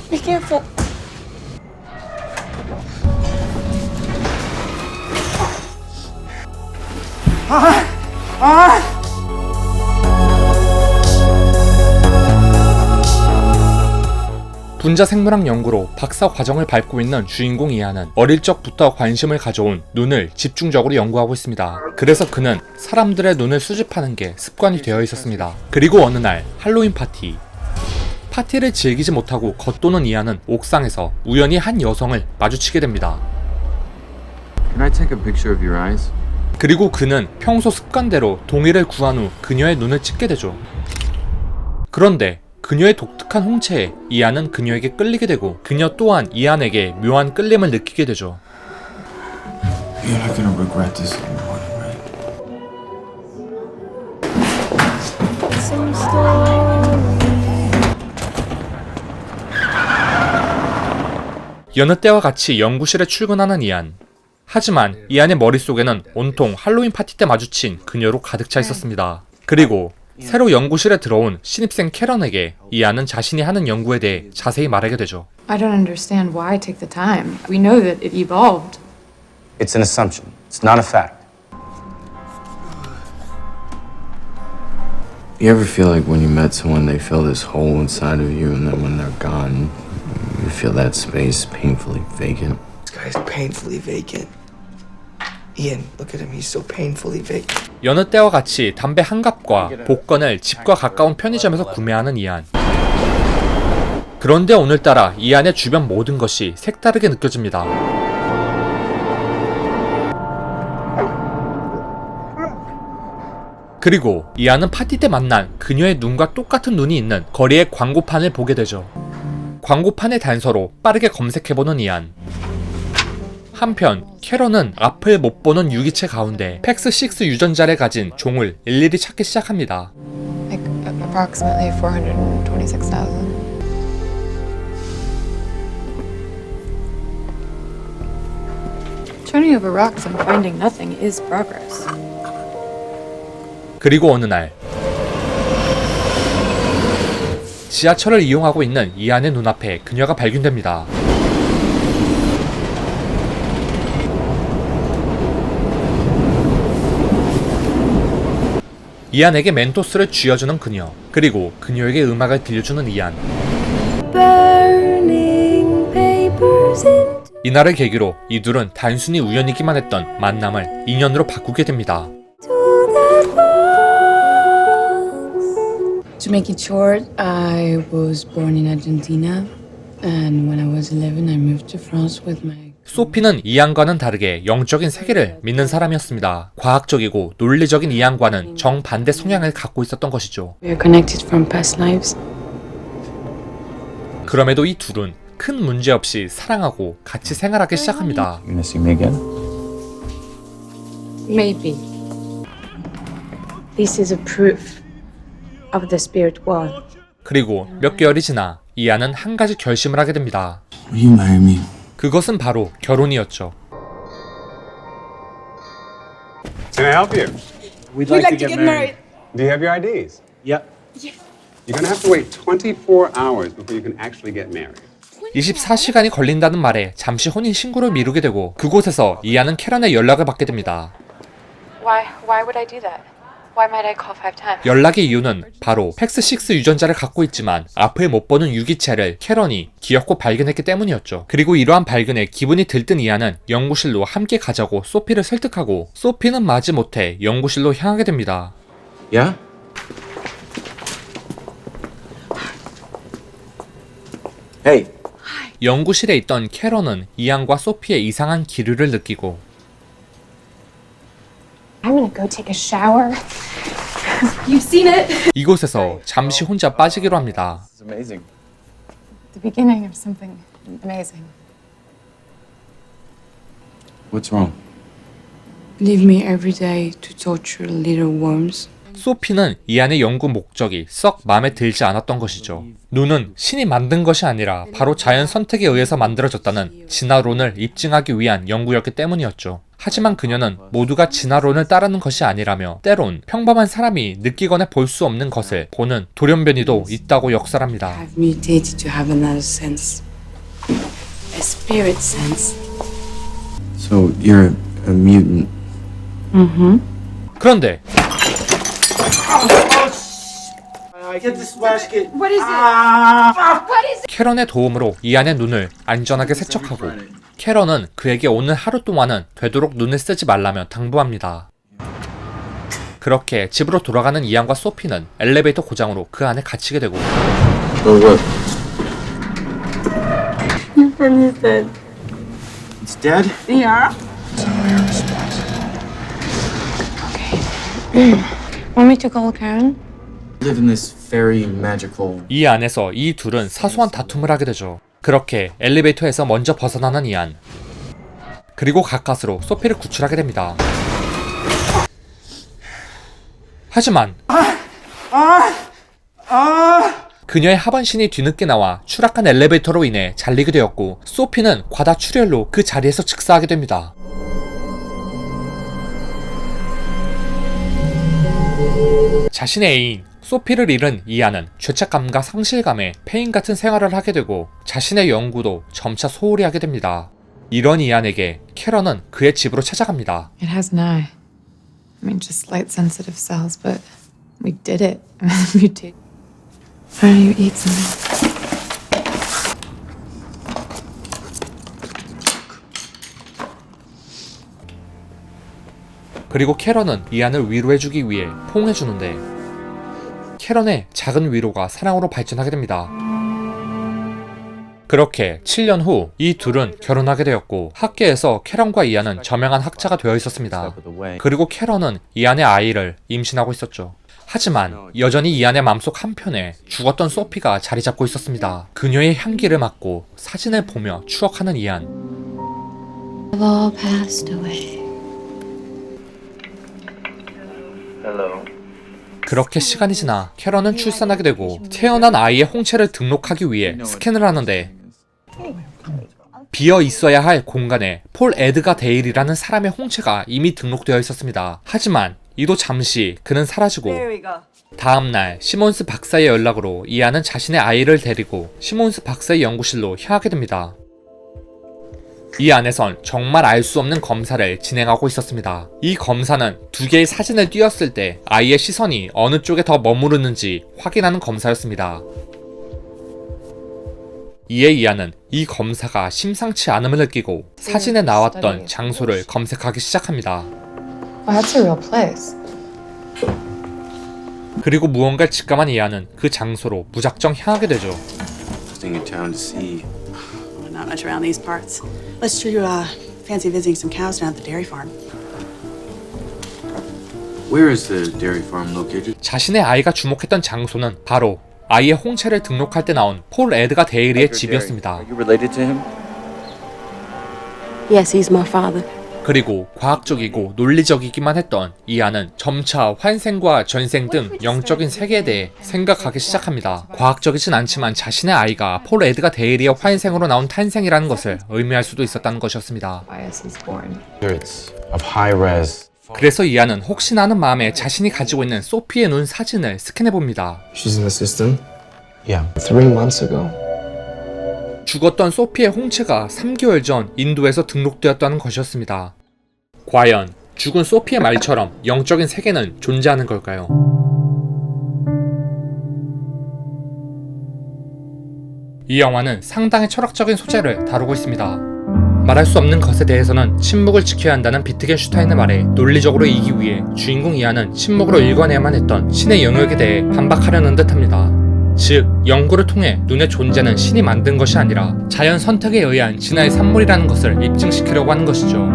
Be careful. 분자생물학 연구로 박사 과정을 밟고 있는 주인공 이안은 어릴 적부터 관심을 가져온 눈을 집중적으로 연구하고 있습니다. 그래서 그는 사람들의 눈을 수집하는 게 습관이 되어 있었습니다. 그리고 어느 날 할로윈 파티를 즐기지 못하고 겉도는 이안은 옥상에서 우연히 한 여성을 마주치게 됩니다. Can I take a picture of your eyes? 그리고 그는 평소 습관대로 동의를 구한 후 그녀의 눈을 찍게 되죠. 그런데 그녀의 독특한 홍채에 이안은 그녀에게 끌리게 되고 그녀 또한 이안에게 묘한 끌림을 느끼게 되죠. You're not gonna regret this in the morning, right? Some story. 여느 때와 같이 연구실에 출근하는 이안. 하지만 이안의 머릿속에는 온통 할로윈 파티 때 마주친 그녀로 가득 차 있었습니다. 그리고 새로 연구실에 들어온 신입생 캐런에게 이안은 자신이 하는 연구에 대해 자세히 말하게 되죠. I don't understand why take the time. We know that it evolved. It's an assumption. It's not a fact. You ever feel like when you met someone, they fill this hole inside of you, and then when they're gone, you feel that space painfully vacant? This guy's painfully vacant. Ian, look at him. He's so painfully vacant. 여느 때와 같이 담배 한 갑과 복권을 집과 가까운 편의점에서 구매하는 이안. 그런데 오늘따라 이안의 주변 모든 것이 색다르게 느껴집니다. 그리고 이안은 파티 때 만난 그녀의 눈과 똑같은 눈이 있는 거리의 광고판을 보게 되죠. 광고판의 단서로 빠르게 검색해보는 이안. 한편 캐런은 앞을 못 보는 유기체 가운데 팩스6 유전자를 가진 종을 일일이 찾기 시작합니다. Like approximately 426,000. Turning over rocks and finding nothing is progress. 그리고 어느 날 지하철을 이용하고 있는 이안의 눈앞에 그녀가 발견됩니다. 이안에게 멘토스를 쥐어주는 그녀, 그리고 그녀에게 음악을 들려주는 이안. 이날을 계기로 이 둘은 단순히 우연이기만 했던 만남을 인연으로 바꾸게 됩니다. To make it short, I was born in Argentina, and when I was 11, I moved to France with my. 소피는 이안과는 다르게 영적인 세계를 믿는 사람이었습니다. 과학적이고 논리적인 이안과는 정반대 성향을 갖고 있었던 것이죠. We are connected from past lives. 그럼에도 이 둘은 큰 문제 없이 사랑하고 같이 생활하기 시작합니다. You gonna see me again? Maybe. This is a proof of the spirit world. 그리고 몇 개월이 지나 이안은 한 가지 결심을 하게 됩니다. Will you marry me? 그것은 바로 결혼이었죠. Can I help you? We'd like to get married. Do you have your IDs? Yep. You're going to have to wait 24 hours before you can actually get married. 24시간이 걸린다는 말에 잠시 혼인 신고를 미루게 되고 그곳에서 이안은 캐런의 연락을 받게 됩니다. Why would I do that? Why might I call 5 times? 연락의 이유는 바로 팩스6 유전자를 갖고 있지만 앞을 못 보는 유기체를 캐런이 기어코 발견했기 때문이었죠. 그리고 이러한 발견에 기분이 들뜬 이안은 연구실로 함께 가자고 소피를 설득하고 소피는 마지못해 연구실로 향하게 됩니다. Yeah? Hey, 연구실에 있던 캐런은 이안과 소피의 이상한 기류를 느끼고 I'm gonna go take a shower. You've seen it. 이곳에서 잠시 혼자 빠지기로 합니다. this is amazing. The beginning of something amazing. What's wrong? Leave me every day to torture little worms. 소피는 이안의 연구 목적이 썩 마음에 들지 않았던 것이죠. 눈은 신이 만든 것이 아니라 바로 자연 선택에 의해서 만들어졌다는 진화론을 입증하기 위한 연구였기 때문이었죠. 하지만 그녀는 모두가 진화론을 따르는 것이 아니라며 때론 평범한 사람이 느끼거나 볼 수 없는 것을 보는 돌연변이도 있다고 역설합니다. I've mutated to have another sense. A spirit sense. So you're a mutant. 그런데 What is it? 캐런의 도움으로 이안의 눈을 안전하게 세척하고 캐런은 그에게 오늘 하루 동안은 되도록 눈을 쓰지 말라며 당부합니다. 그렇게 집으로 돌아가는 이안과 소피는 엘리베이터 고장으로 그 안에 갇히게 되고 Or what? From his bed. It's dead? Yeah. Want me to call Karen? Live in this very magical. 이 안에서 이 둘은 사소한 다툼을 하게 되죠. 그렇게 엘리베이터에서 먼저 벗어나는 이안, 그리고 가까스로 소피를 구출하게 됩니다. 하지만 그녀의 하반신이 뒤늦게 나와 추락한 엘리베이터로 인해 잘리게 되었고 소피는 과다 출혈로 그 자리에서 즉사하게 됩니다. 자신의 애인 소피를 잃은 이안은 죄책감과 상실감에 페인 같은 생활을 하게 되고 자신의 연구도 점차 소홀히 하게 됩니다. 이런 이안에게 캐런은 그의 집으로 찾아갑니다. It has an eye. I mean, just light sensitive cells, but we did it. Mutate. Why don't you eat something? 그리고 캐런은 이안을 위로해주기 위해 포옹해주는데 캐런의 작은 위로가 사랑으로 발전하게 됩니다. 그렇게 7년 후 이 둘은 결혼하게 되었고 학계에서 캐런과 이안은 저명한 학자가 되어 있었습니다. 그리고 캐런은 이안의 아이를 임신하고 있었죠. 하지만 여전히 이안의 마음속 한편에 죽었던 소피가 자리 잡고 있었습니다. 그녀의 향기를 맡고 사진을 보며 추억하는 이안. They've all passed away. 그렇게 시간이 지나 캐런은 출산하게 되고 태어난 아이의 홍채를 등록하기 위해 스캔을 하는데 비어 있어야 할 공간에 폴 에드가 데일이라는 사람의 홍채가 이미 등록되어 있었습니다. 하지만 이도 잠시 그는 사라지고 다음날 시몬스 박사의 연락으로 이안은 자신의 아이를 데리고 시몬스 박사의 연구실로 향하게 됩니다. 이 안에선 정말 알 수 없는 검사를 진행하고 있었습니다. 이 검사는 두 개의 사진을 띄었을 때 아이의 시선이 어느 쪽에 더 머무르는지 확인하는 검사였습니다. 이에 이안은 이 검사가 심상치 않음을 느끼고 사진에 나왔던 장소를 검색하기 시작합니다. Oh, that's a real place. 그리고 무언가를 직감한 이안은 그 장소로 무작정 향하게 되죠. Interesting in town to see. Not much around these parts. Let's sure you fancy visiting some cows down at the dairy farm. Where is the dairy farm located? 자신의 아이가 주목했던 장소는 바로 아이의 홍채를 등록할 때 나온 폴 에드가 데일리의 집이었습니다. Are you related to him? Yes, he's my father. 그리고 과학적이고 논리적이기만 했던 이안은 점차 환생과 전생 등 영적인 세계에 대해 생각하기 시작합니다. 과학적이진 않지만 자신의 아이가 폴 에드가 데일리의 환생으로 나온 탄생이라는 것을 의미할 수도 있었다는 것이었습니다. Bias is born. It's of high res. 그래서 이안은 혹시나 하는 마음에 자신이 가지고 있는 소피의 눈 사진을 스캔해봅니다. She's in the system? Yeah. 3 months ago. 죽었던 소피의 홍채가 3개월 전 인도에서 등록되었다는 것이었습니다. 과연 죽은 소피의 말처럼 영적인 세계는 존재하는 걸까요? 이 영화는 상당히 철학적인 소재를 다루고 있습니다. 말할 수 없는 것에 대해서는 침묵을 지켜야 한다는 비트겐슈타인의 말에 논리적으로 이기 위해 주인공 이안은 침묵으로 읽어내야만 했던 신의 영역에 대해 반박하려는 듯합니다. 즉, 연구를 통해 눈의 존재는 신이 만든 것이 아니라 자연 선택에 의한 진화의 산물이라는 것을 입증시키려고 하는 것이죠.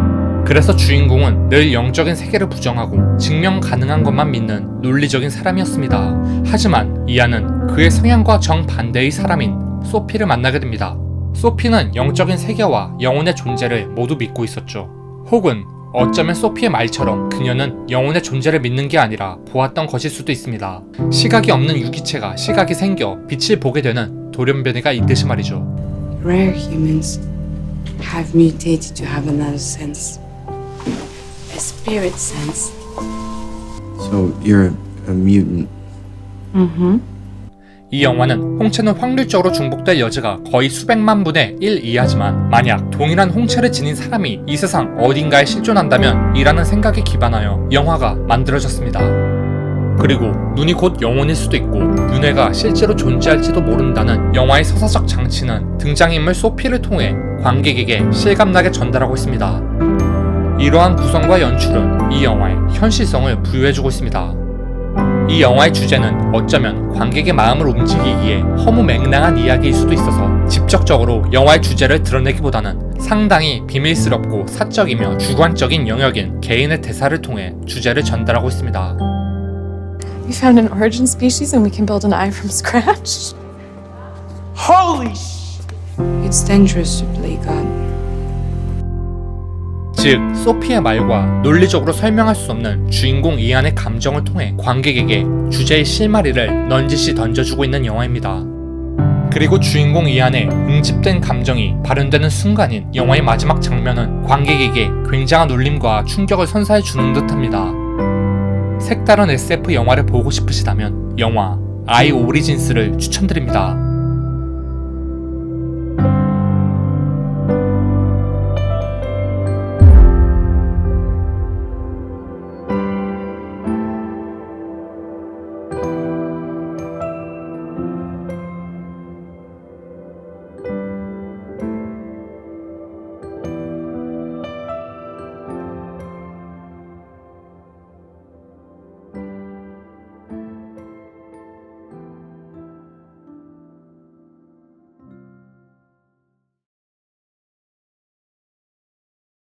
그래서 주인공은 늘 영적인 세계를 부정하고 증명 가능한 것만 믿는 논리적인 사람이었습니다. 하지만 이안은 그의 성향과 정반대의 사람인 소피를 만나게 됩니다. 소피는 영적인 세계와 영혼의 존재를 모두 믿고 있었죠. 혹은 어쩌면 소피의 말처럼 그녀는 영혼의 존재를 믿는 게 아니라 보았던 것일 수도 있습니다. 시각이 없는 유기체가 시각이 생겨 빛을 보게 되는 돌연변이가 있듯이 말이죠. Rare humans have mutated to have another sense. A spirit sense. So you're a mutant. 이 영화는 홍채는 확률적으로 중복될 여지가 거의 수백만 분의 1 이하지만 만약 동일한 홍채를 지닌 사람이 이 세상 어딘가에 실존한다면 이라는 생각에 기반하여 영화가 만들어졌습니다. 그리고 눈이 곧 영혼일 수도 있고 윤회가 실제로 존재할지도 모른다는 영화의 서사적 장치는 등장인물 소피를 통해 관객에게 실감나게 전달하고 있습니다. 이러한 구성과 연출은 이 영화에 현실성을 부여해주고 있습니다. 이 영화의 주제는 어쩌면 관객의 마음을 움직이기에 허무맹랑한 이야기일 수도 있어서 직접적으로 영화의 주제를 드러내기보다는 상당히 비밀스럽고 사적이며 주관적인 영역인 개인의 대사를 통해 주제를 전달하고 있습니다. We found an origin species and we can build an eye from scratch. Holy sh! It's dangerous to play God. 즉, 소피의 말과 논리적으로 설명할 수 없는 주인공 이안의 감정을 통해 관객에게 주제의 실마리를 넌지시 던져주고 있는 영화입니다. 그리고 주인공 이안의 응집된 감정이 발현되는 순간인 영화의 마지막 장면은 관객에게 굉장한 울림과 충격을 선사해 주는 듯합니다. 색다른 SF 영화를 보고 싶으시다면 영화 아이 오리진스를 추천드립니다.